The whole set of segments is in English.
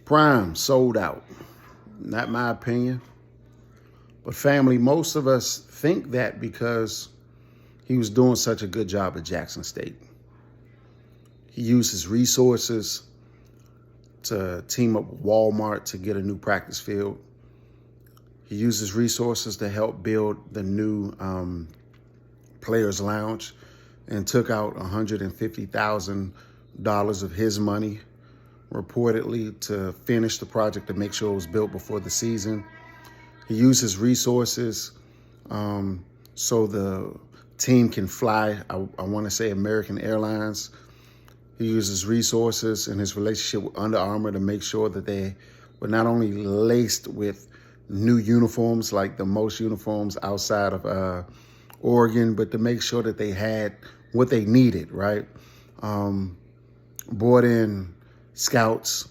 Prime sold out. Not my opinion. But family, most of us think that because he was doing such a good job at Jackson State. He used his resources to team up with Walmart to get a new practice field. He used his resources to help build the new Players Lounge and took out $150,000 of his money, reportedly, to finish the project to make sure it was built before the season. He used his resources so the team can fly, I want to say, American Airlines. He used his resources and his relationship with Under Armour to make sure that they were not only laced with new uniforms, like the most uniforms outside of Oregon, but to make sure that they had what they needed, right? Brought in scouts,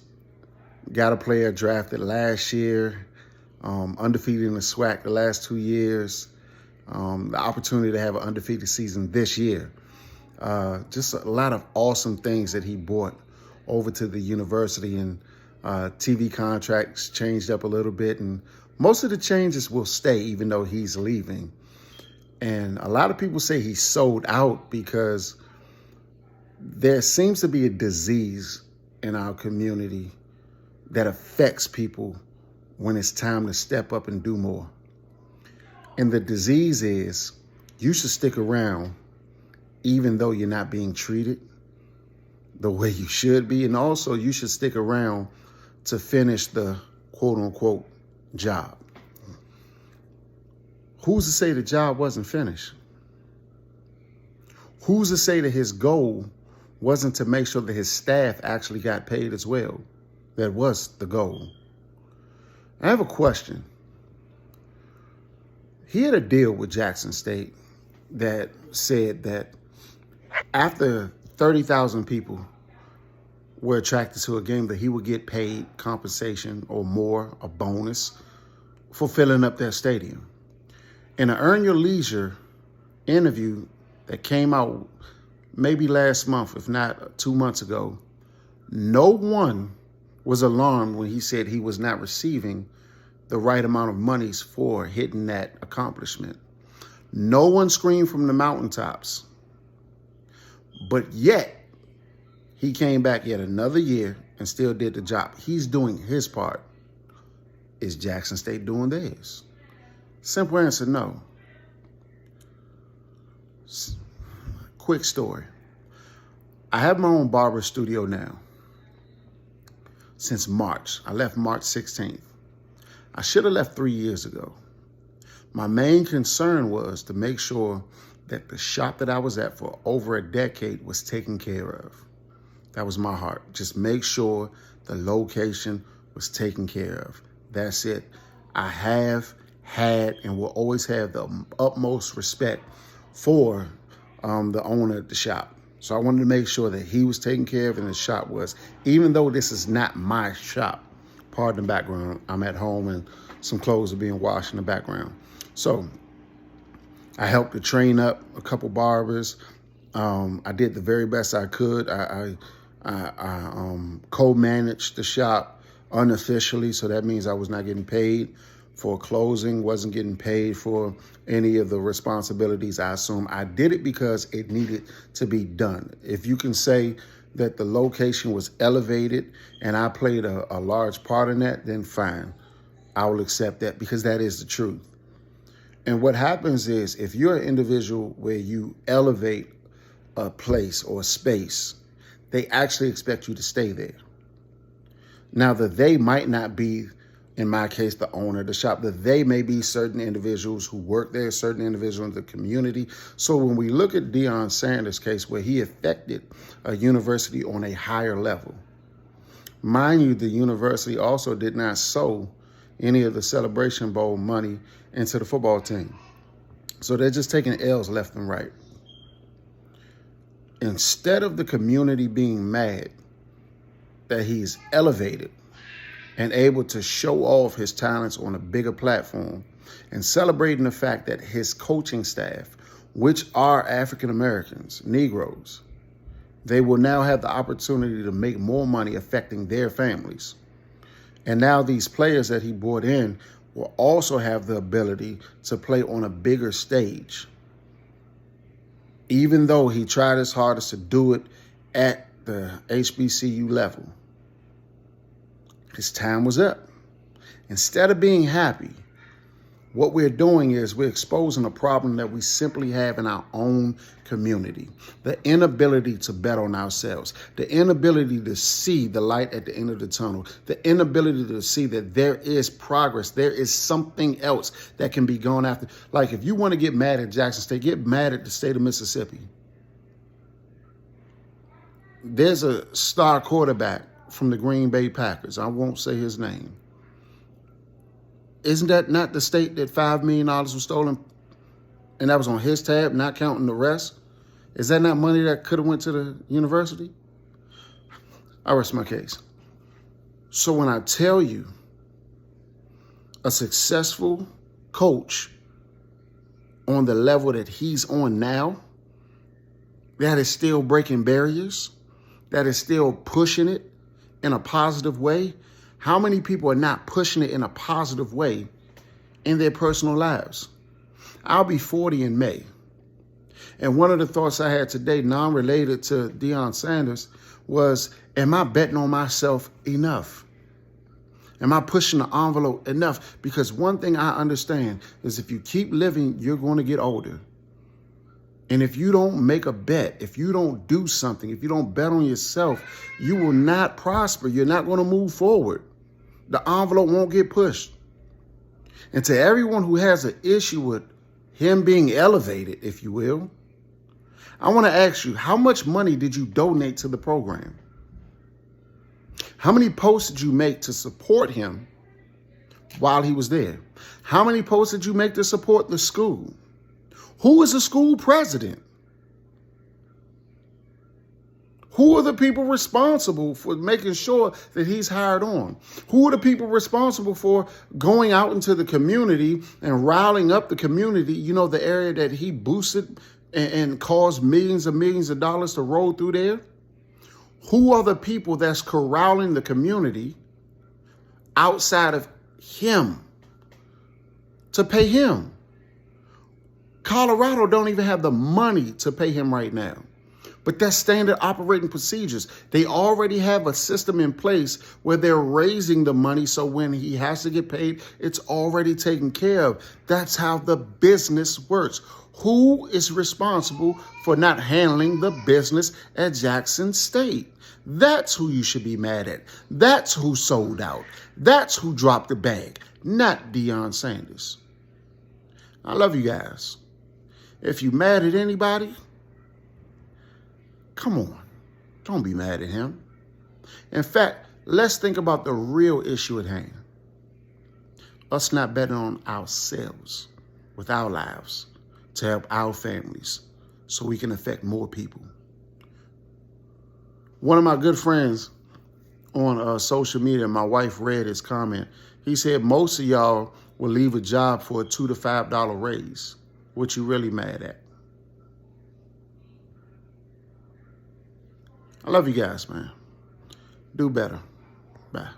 got a player drafted last year, undefeated in the SWAC the last 2 years, the opportunity to have an undefeated season this year. Just a lot of awesome things that he brought over to the university, and TV contracts changed up a little bit, and most of the changes will stay even though he's leaving. And a lot of people say he sold out because there seems to be a disease in our community that affects people when it's time to step up and do more. And the disease is you should stick around even though you're not being treated the way you should be. And also you should stick around to finish the quote unquote job. Who's to say the job wasn't finished? Who's to say that his goal wasn't to make sure that his staff actually got paid as well? That was the goal. I have a question. He had a deal with Jackson State that said that after 30,000 people were attracted to a game, that he would get paid compensation or more, a bonus, for filling up their stadium. In an Earn Your Leisure interview that came out maybe last month, if not 2 months ago, no one was alarmed when he said he was not receiving the right amount of monies for hitting that accomplishment. No one screamed from the mountaintops. But yet, he came back yet another year and still did the job. He's doing his part. Is Jackson State doing theirs? Simple answer, no. Quick story. I have my own barber studio now since March. I left March 16th. I should have left 3 years ago. My main concern was to make sure that the shop that I was at for over a decade was taken care of. That was my heart. Just make sure the location was taken care of. That's it. I have had and will always have the utmost respect for the owner of the shop. So I wanted to make sure that he was taken care of and the shop was, even though this is not my shop. Pardon the background. I'm at home and some clothes are being washed in the background. So I helped to train up a couple barbers. I did the very best I could. I co-managed the shop unofficially, so that means I was not getting paid for closing, wasn't getting paid for any of the responsibilities I assume. I did it because it needed to be done. If you can say that the location was elevated and I played a large part in that, then fine. I will accept that because that is the truth. And what happens is if you're an individual where you elevate a place or a space, they actually expect you to stay there. Now, that they might not be, in my case, the owner of the shop, that they may be certain individuals who work there, certain individuals in the community. So when we look at Deion Sanders' case, where he affected a university on a higher level, mind you, the university also did not sow any of the Celebration Bowl money into the football team. So they're just taking L's left and right. Instead of the community being mad that he's elevated and able to show off his talents on a bigger platform and celebrating the fact that his coaching staff, which are African Americans, Negroes, they will now have the opportunity to make more money affecting their families. And now these players that he brought in will also have the ability to play on a bigger stage. Even though he tried his hardest to do it at the HBCU level, his time was up. Instead of being happy, what we're doing is we're exposing a problem that we simply have in our own community. The inability to bet on ourselves, the inability to see the light at the end of the tunnel, the inability to see that there is progress, there is something else that can be gone after. Like if you want to get mad at Jackson State, get mad at the state of Mississippi. There's a star quarterback from the Green Bay Packers. I won't say his name. Isn't that not the state that $5 million was stolen? And that was on his tab, not counting the rest? Is that not money that could have went to the university? I rest my case. So when I tell you a successful coach on the level that he's on now, that is still breaking barriers, that is still pushing it in a positive way, how many people are not pushing it in a positive way in their personal lives? I'll be 40 in May. And one of the thoughts I had today, non-related to Deion Sanders, was, am I betting on myself enough? Am I pushing the envelope enough? Because one thing I understand is if you keep living, you're going to get older. And if you don't make a bet, if you don't do something, if you don't bet on yourself, you will not prosper. You're not going to move forward. The envelope won't get pushed. And to everyone who has an issue with him being elevated, if you will, I want to ask you, how much money did you donate to the program? How many posts did you make to support him while he was there? How many posts did you make to support the school? Who is the school president? Who are the people responsible for making sure that he's hired on? Who are the people responsible for going out into the community and riling up the community, you know, the area that he boosted and caused millions of dollars to roll through there? Who are the people that's corralling the community outside of him to pay him? Colorado don't even have the money to pay him right now. But that's standard operating procedures. They already have a system in place where they're raising the money, so when he has to get paid, it's already taken care of. That's how the business works. Who is responsible for not handling the business at Jackson State? That's who you should be mad at. That's who sold out. That's who dropped the bag, not Deion Sanders. I love you guys. If you mad at anybody, come on, don't be mad at him. In fact, let's think about the real issue at hand. Us not betting on ourselves with our lives to help our families so we can affect more people. One of my good friends on social media, my wife read his comment. He said, most of y'all will leave a job for a $2 to $5 raise. What you really mad at? I love you guys, man. Do better. Bye.